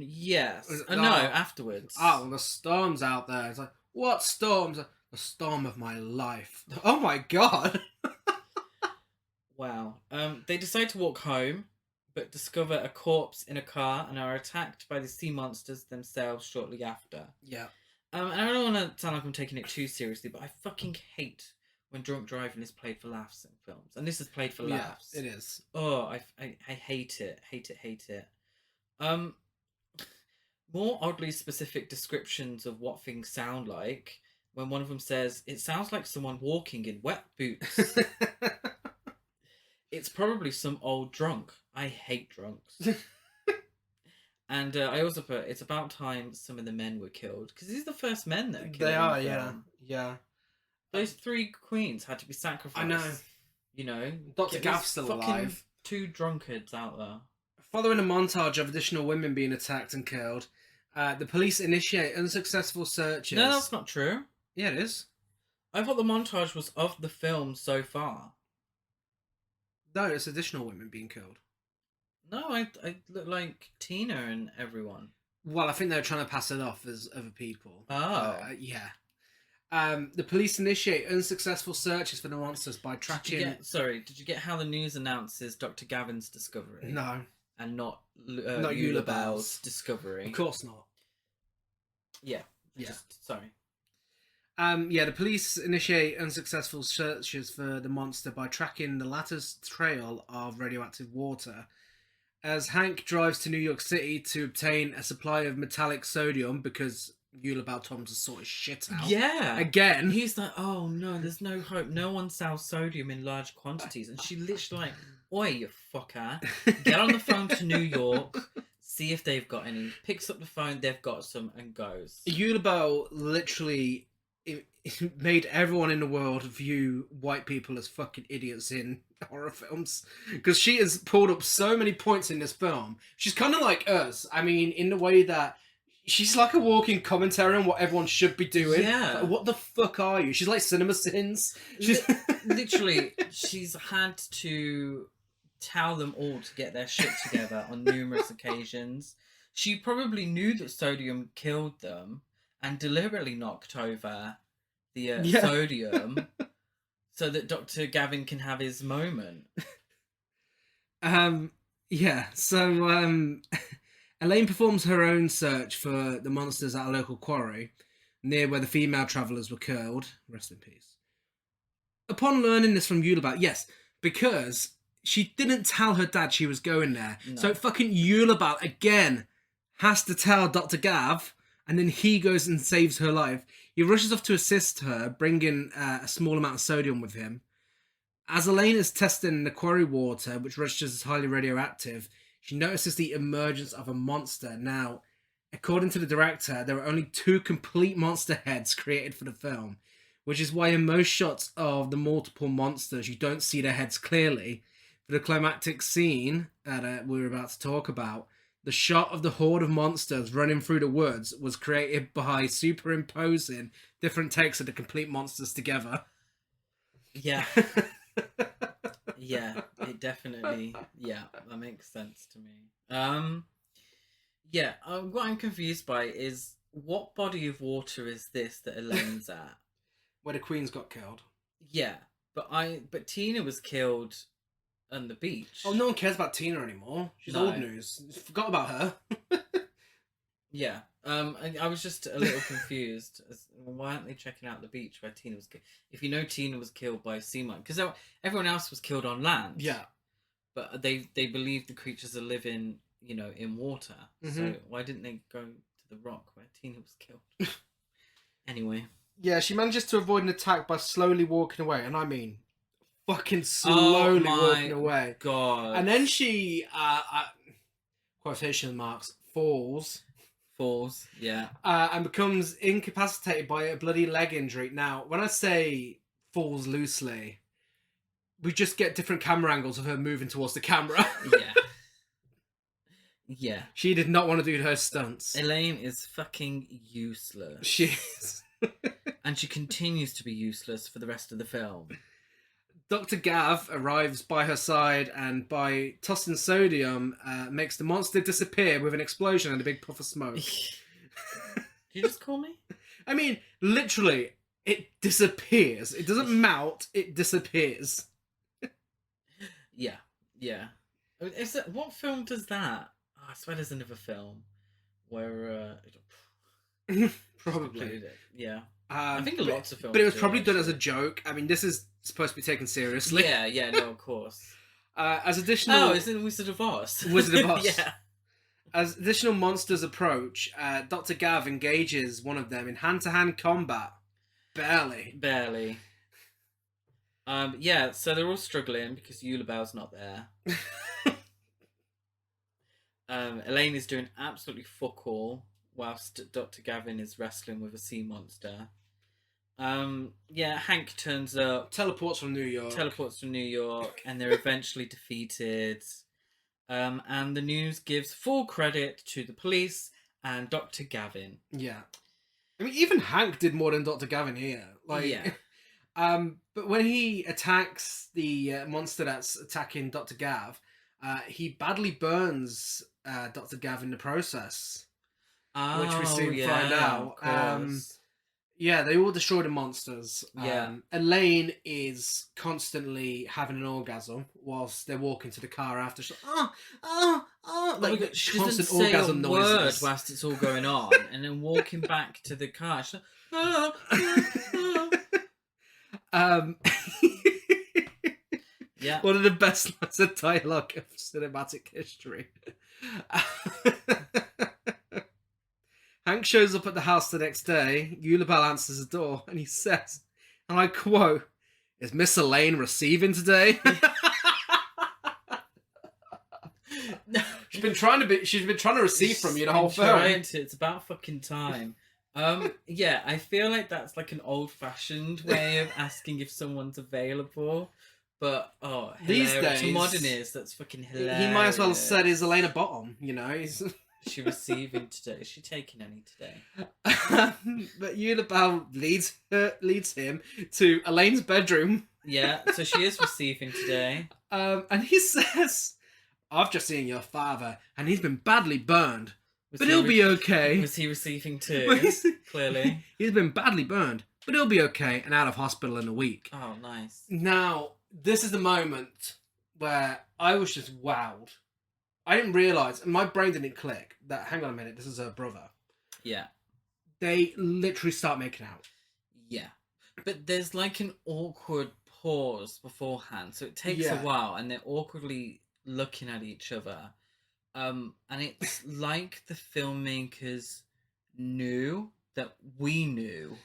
Yes. No, afterwards. Oh, the storm's out there. It's like, what storms? The storm of my life. Oh my god. Wow. They decide to walk home, but discover a corpse in a car and are attacked by the sea monsters themselves shortly after. Yeah. And I don't want to sound like I'm taking it too seriously, but I fucking hate when drunk driving is played for laughs in films. And this is played for laughs. Yeah, it is. Oh, I hate it. Hate it. More oddly specific descriptions of what things sound like, when one of them says, it sounds like someone walking in wet boots. It's probably some old drunk. I hate drunks. And I also put, it's about time some of the men were killed. Because these are the first men that are killed. They are, yeah. Yeah. Those three queens had to be sacrificed. I know. You know? Dr. Gav's still alive. Two drunkards out there. Following a montage of additional women being attacked and killed, the police initiate unsuccessful searches. No, that's not true. Yeah, it is. I thought the montage was of the film so far. No, it's additional women being killed. No, I look like Tina and everyone. Well, I think they're trying to pass it off as other people. Oh. Yeah. The police initiate unsuccessful searches for the monsters by tracking... Did you get how the news announces Dr. Gavin's discovery? No. And not Eula Bell's discovery? Of course not. Yeah. Yeah. Sorry. The police initiate unsuccessful searches for the monster by tracking the latter's trail of radioactive water. As Hank drives to New York City to obtain a supply of metallic sodium because Eula Bell told him to sort his shit out. Yeah. Again. He's like, oh no, there's no hope. No one sells sodium in large quantities. And she literally like, oi, you fucker. Get on the phone to New York. See if they've got any. Picks up the phone, they've got some, and goes. Eula Bell literally... It made everyone in the world view white people as fucking idiots in horror films, because she has pulled up so many points in this film. She's kind of like us. I mean, in the way that she's like a walking commentary on what everyone should be doing. Yeah. Like, what the fuck are you? She's like Cinema Sins. She's literally, she's had to tell them all to get their shit together on numerous occasions. She probably knew that sodium killed them and deliberately knocked over the sodium so that Dr. Gavin can have his moment. So Elaine performs her own search for the monsters at a local quarry near where the female travellers were killed. Rest in peace. Upon learning this from Eula Bell, yes, because she didn't tell her dad she was going there. No. So fucking Eula Bell again has to tell Dr. Gav, and then he goes and saves her life. He rushes off to assist her, bringing a small amount of sodium with him. As Elaine is testing the quarry water, which registers as highly radioactive, she notices the emergence of a monster. Now, according to the director, there are only 2 complete monster heads created for the film, which is why in most shots of the multiple monsters, you don't see their heads clearly. For the climactic scene that we were about to talk about, the shot of the horde of monsters running through the woods was created by superimposing different takes of the complete monsters together. Yeah. Yeah, it definitely, yeah, that makes sense to me. Yeah, what I'm confused by is what body of water is this that Elaine's at? Where the queens got killed. Yeah, but Tina was killed on the beach. Oh, no one cares about Tina anymore. She's No. old news. Forgot about her. Yeah. I was just a little confused. Why aren't they checking out the beach where Tina was killed? If you know Tina was killed by a sea monster, because everyone else was killed on land. Yeah. But they believe the creatures are living, in water. So why didn't they go to the rock where Tina was killed? Anyway. Yeah, she manages to avoid an attack by slowly walking away, and I mean, fucking slowly walking away. God. And then she, quotation marks, falls. Yeah. And becomes incapacitated by a bloody leg injury. Now, when I say falls loosely, we just get different camera angles of her moving towards the camera. Yeah. Yeah. She did not want to do her stunts. Elaine is fucking useless. She is. And she continues to be useless for the rest of the film. Dr. Gav arrives by her side and by tossing sodium, makes the monster disappear with an explosion and a big puff of smoke. Did you just call me? I mean, literally, it disappears. It doesn't melt, it disappears. Yeah. What film does that? Oh, I swear there's another film where... Probably. Yeah. I think lots of films. But it was probably done as a joke. I mean, this is supposed to be taken seriously. Yeah, no, of course. As additional... Oh, it's in Wizard of Oz. Wizard of Oz. Yeah. As additional monsters approach, Dr. Gav engages one of them in hand-to-hand combat. Barely. Yeah, so they're all struggling because Eulabal's not there. Elaine is doing absolutely fuck all whilst Dr. Gavin is wrestling with a sea monster. Yeah, Hank turns up. Teleports from New York. And they're eventually defeated. And the news gives full credit to the police and Dr. Gavin. Yeah. I mean, even Hank did more than Dr. Gavin here. Yeah. But when he attacks the monster that's attacking Dr. Gav, he badly burns Dr. Gav in the process. Which we soon find out. Yeah, they all destroy the monsters. Yeah. Elaine is constantly having an orgasm whilst they're walking to the car after. She's like, she constant doesn't say orgasm a word noises. whilst it's all going on, and then walking back to the car. She's like, yeah. One of the best lines of dialogue of cinematic history. Hank shows up at the house the next day. Eulabal answers the door and he says, and I quote, "Is Miss Elaine receiving today?" She's been trying to receive from you the whole film. It's about fucking time. Yeah, I feel like that's like an old-fashioned way of asking if someone's available. But these hilarious. days, to modern ears, that's fucking hilarious. He might as well have said, "Is Elaine a bottom?" He's... Is she receiving today? Is she taking any today? But Eulabal leads him to Elaine's bedroom. Yeah, so she is receiving today. And he says, "I've just seen your father, and he's been badly burned, but he'll be okay." Was he receiving too? Clearly. He's been badly burned, but he'll be okay and out of hospital in a week. Oh, nice. Now, this is the moment where I was just wowed. I didn't realise, and my brain didn't click, that, hang on a minute, this is her brother. Yeah. They literally start making out. Yeah. But there's like an awkward pause beforehand, so it takes a while, and they're awkwardly looking at each other. And it's like the filmmakers knew that we knew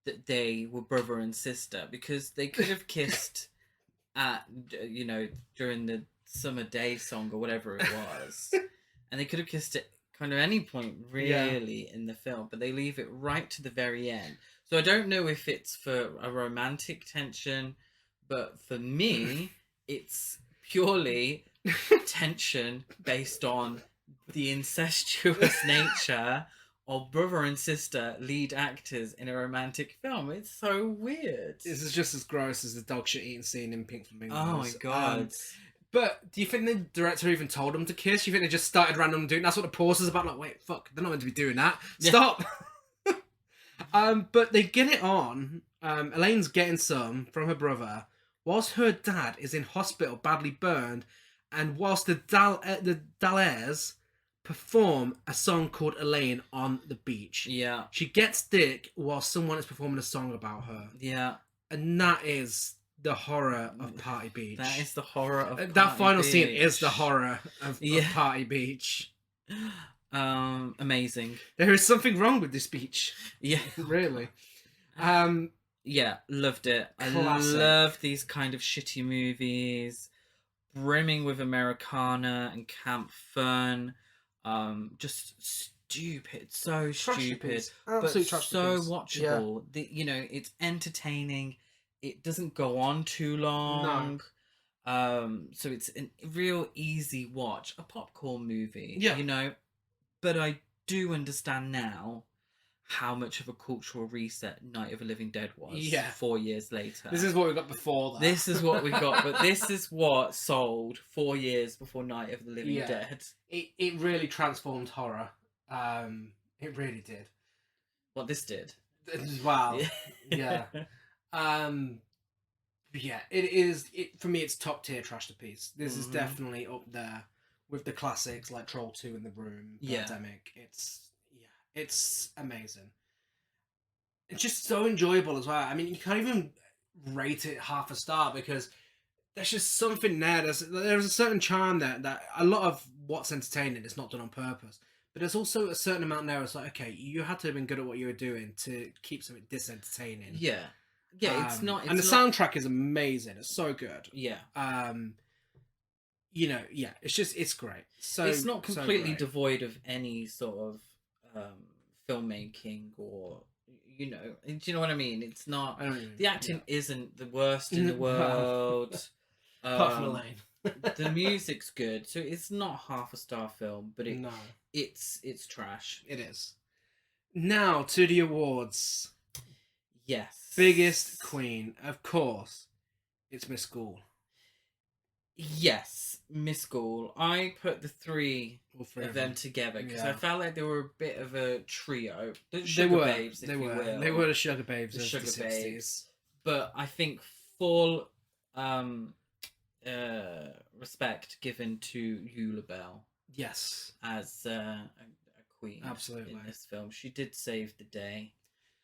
that they were brother and sister, because they could have kissed at, you know, during the summer day song or whatever it was. And they could have kissed at kind of any point really in the film, but they leave it right to the very end. So I don't know if it's for a romantic tension, but for me, it's purely tension based on the incestuous nature of brother and sister lead actors in a romantic film. It's so weird. This is just as gross as the dog shit eating scene in Pink Flamingos. Oh my god. But do you think the director even told them to kiss? You think they just started randomly doing? That's what the pause is about. Like, wait, fuck, they're not meant to be doing that. Stop. But they get it on. Elaine's getting some from her brother, whilst her dad is in hospital, badly burned, and whilst the Dallaires perform a song called Elaine on the beach. Yeah. She gets dick while someone is performing a song about her. Yeah. And that is the horror of Party Beach. That is the horror of Party that final Beach. scene is the horror of Party Beach. Amazing. There is something wrong with this beach. Yeah. Really. Yeah, loved it. Classic. I love these kind of shitty movies, brimming with Americana and camp fun. Just stupid, so stupid, but so watchable. Yeah. You know, it's entertaining. It doesn't go on too long. No. So it's a real easy watch, a popcorn movie. Yeah. You know, but I do understand now how much of a cultural reset Night of the Living Dead was. Yeah. 4 years later. This is what we got before that. This is what we got, but this is what sold 4 years before Night of the Living Dead. It really transformed horror. It really did. What this did. Wow. Yeah. Yeah, it is. For me, it's top tier Trashterpiece. This is definitely up there with the classics like Troll 2 in the Room, Pandemic. It's amazing. It's just so enjoyable as well. I mean, you can't even rate it half a star because there's just something there. There's a certain charm there that a lot of what's entertaining is not done on purpose. But there's also a certain amount there. It's like, okay, you had to have been good at what you were doing to keep something disentertaining. Yeah. Yeah, it's not... and the soundtrack is amazing. It's so good. Yeah. You know, yeah, it's great. So it's not completely so devoid of any sort of filmmaking or, you know, do you know what I mean? It's not... The acting isn't the worst in the world. Apart from Elaine. The music's good, so it's not half a star film, but it's trash. It is. Now to the awards. Yes. Biggest queen, of course, it's Miss Ghoul. Yes, Miss Ghoul. I put the three of them together because I felt like they were a bit of a trio. The sugar babes, if you will. They were the sugar babes the of sugar the 60s. Babes. But I think full respect given to Eula Bell. Yes. As a queen. Absolutely. In this film. She did save the day.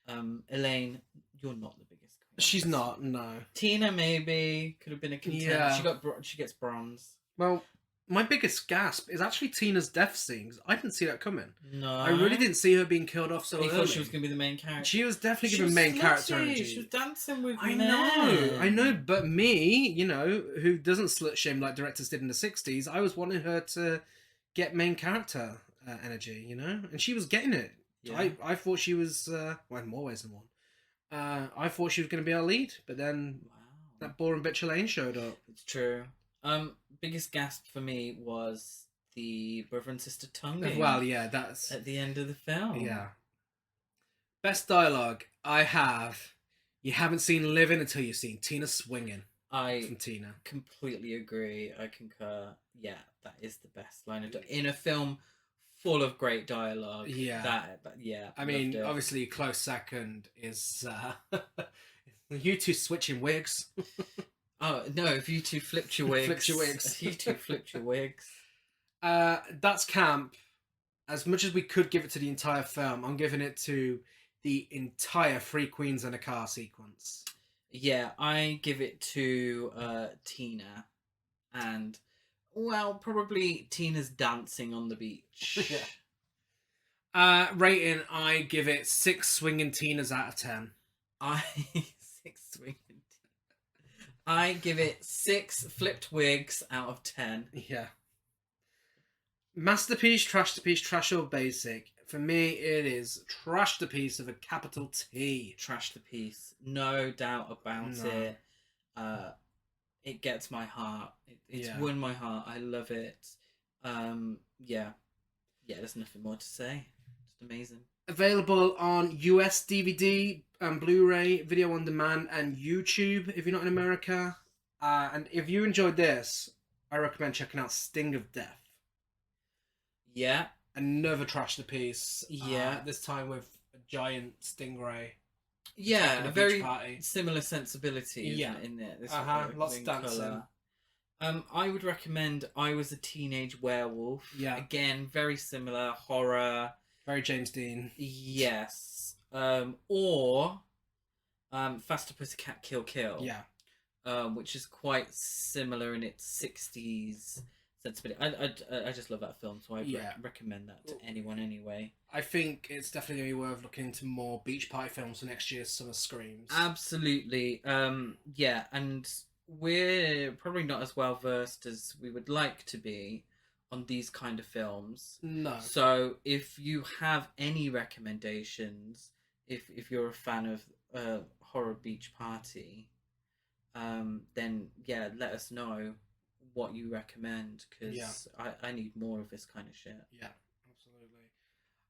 Elaine, you're not the biggest queen. She's not, no. Tina maybe could have been a contender. Yeah. She gets bronze. Well, my biggest gasp is actually Tina's death scenes. I didn't see that coming. No. I really didn't see her being killed off so early. thought she was going to be the main character. She was definitely given main character energy. She was dancing with I men. know, but me, you know, who doesn't slut shame like directors did in the 60s, I was wanting her to get main character energy, you know? And she was getting it. Yeah. I thought she was, well, in more ways than one. I thought she was going to be our lead, but then that boring bitch Elaine showed up. It's true. Biggest gasp for me was the brother and sister tonguing. Well, yeah, that's... at the end of the film. Yeah. Best dialogue I have, you haven't seen Living until you've seen Tina swinging. From Tina. Completely agree. I concur. Yeah, that is the best line of in a film full of great dialogue. Yeah. I mean, obviously, a close second is you two switching wigs. Oh, no, if you two flipped your wigs. Flipped your wigs. If you two flipped your wigs. That's camp. As much as we could give it to the entire film, I'm giving it to the entire Three Queens in a car sequence. Yeah, I give it to Tina. And, well, probably Tina's dancing on the beach. Yeah. Rating, I give it 6 swinging Tinas out of 10. 6 swinging I give it 6 flipped wigs out of 10. Yeah. Masterpiece, Trashterpiece, Trash or Basic. For me, it is Trashterpiece with a capital T. Trashterpiece, no doubt about No. it. It gets my heart. It's won my heart. I love it. Yeah, there's nothing more to say. Just amazing. Available on US DVD and Blu-ray, video on demand, and YouTube if you're not in America. And if you enjoyed this, I recommend checking out Sting of Death. Yeah. Another Trashterpiece. Yeah. This time with a giant stingray. Yeah, a a very beach party. similar sensibility in there. This Lots of dancing. Colour. I would recommend I Was a Teenage Werewolf. Yeah. Again, very similar horror. Very James Dean. Yes. Or Faster Pussycat Kill Kill. Yeah. Which is quite similar in its 60s sensibility. I just love that film, so I recommend that to anyone anyway. I think it's definitely going to be worth looking into more beach party films for next year's Summer Screams. Absolutely. Yeah, and we're probably not as well versed as we would like to be on these kind of films. No. So if you have any recommendations, if you're a fan of Horror Beach Party, then let us know what you recommend, because I need more of this kind of shit. Yeah, absolutely.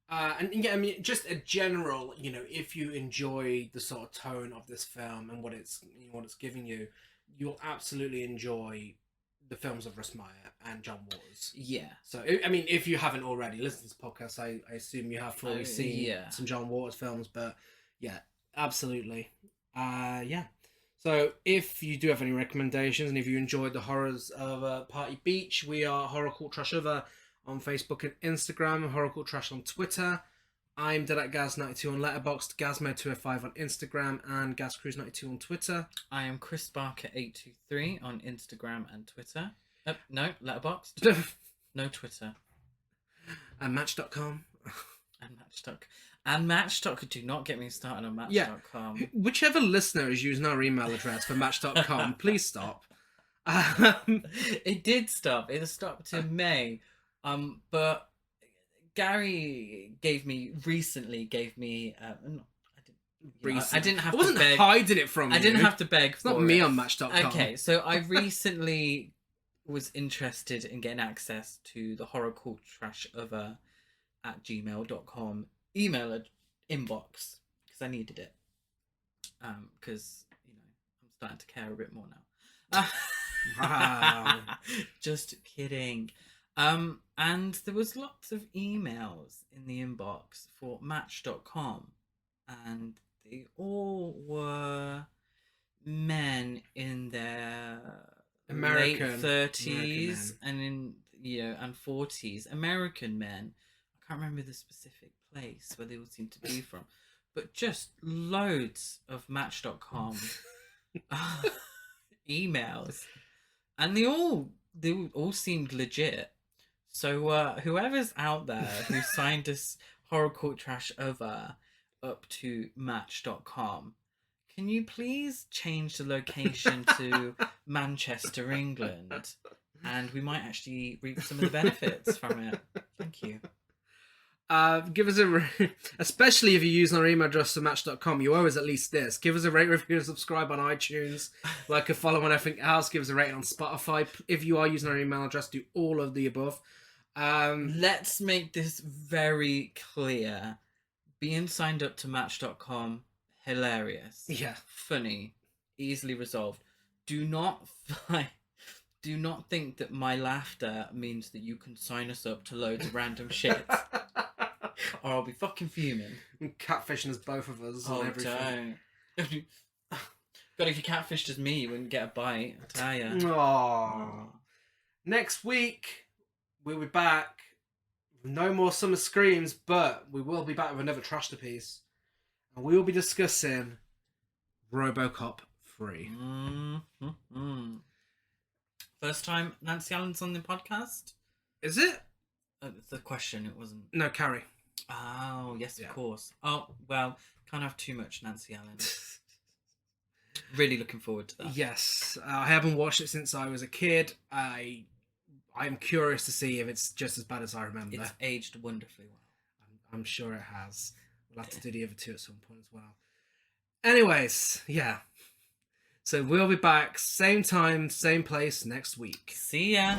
And I mean, just a general, if you enjoy the sort of tone of this film and what it's giving you, you'll absolutely enjoy the films of Russ Meyer and John Waters. Yeah. So I mean, if you haven't already listened to this podcast, I assume you have fully seen some John Waters films, but yeah, absolutely. So if you do have any recommendations, and if you enjoyed the horrors of Party Beach, we are Horror Cult Trash Over on Facebook and Instagram, Horror Cult Trash on Twitter. I'm Dead at Gaz92 on Letterboxd, Gazmo205 on Instagram, and GazCruise92 on Twitter. I am Chris Barker823 on Instagram and Twitter. No, Letterboxd. No Twitter. And Match.com. And Match.com. Do not get me started on Match.com. Yeah. Whichever listener is using our email address for Match.com, please stop. It did stop. It stopped in May. But Gary recently gave me. I didn't have to beg. I wasn't hiding it from you. I didn't have to beg. It's not me on Match.com. Okay, so I recently was interested in getting access to the Horror Cult Trash Over at gmail.com email inbox, because I needed it. Because I'm starting to care a bit more now. Wow. Just kidding. And there was lots of emails in the inbox for Match.com, and they all were men in their late 30s and and 40s, American men. I can't remember the specific place where they all seem to be from, but just loads of Match.com emails, and they all seemed legit. So whoever's out there who signed us Horror Cult Trash Over up to Match.com, can you please change the location to Manchester, England, and we might actually reap some of the benefits from it. Thank you. Give us especially if you're using our email address to Match.com, you owe us at least this. Give us a rate, review, and subscribe on iTunes, like a follow on everything else. Give us a rating on Spotify. If you are using our email address, do all of the above. Let's make this very clear. Being signed up to Match.com, hilarious. Yeah. Funny. Easily resolved. Do not think that my laughter means that you can sign us up to loads of random shit. Or I'll be fucking fuming. And catfishing as both of us and everything. Don't. God, if you catfished as me, you wouldn't get a bite, I tell ya. Aww. Next week, we'll be back. No more Summer Screams, but we will be back with another Trashterpiece. And we will be discussing RoboCop 3. Mm-hmm. First time Nancy Allen's on the podcast? Is it? It's a question, it wasn't. No, Carrie. Oh, yes, of course. Oh, well, can't have too much Nancy Allen. Really looking forward to that. Yes, I haven't watched it since I was a kid. I'm curious to see if it's just as bad as I remember. It's aged wonderfully well. I'm sure it has. We'll have to do the other two at some point as well. Anyways, yeah. So we'll be back same time, same place next week. See ya.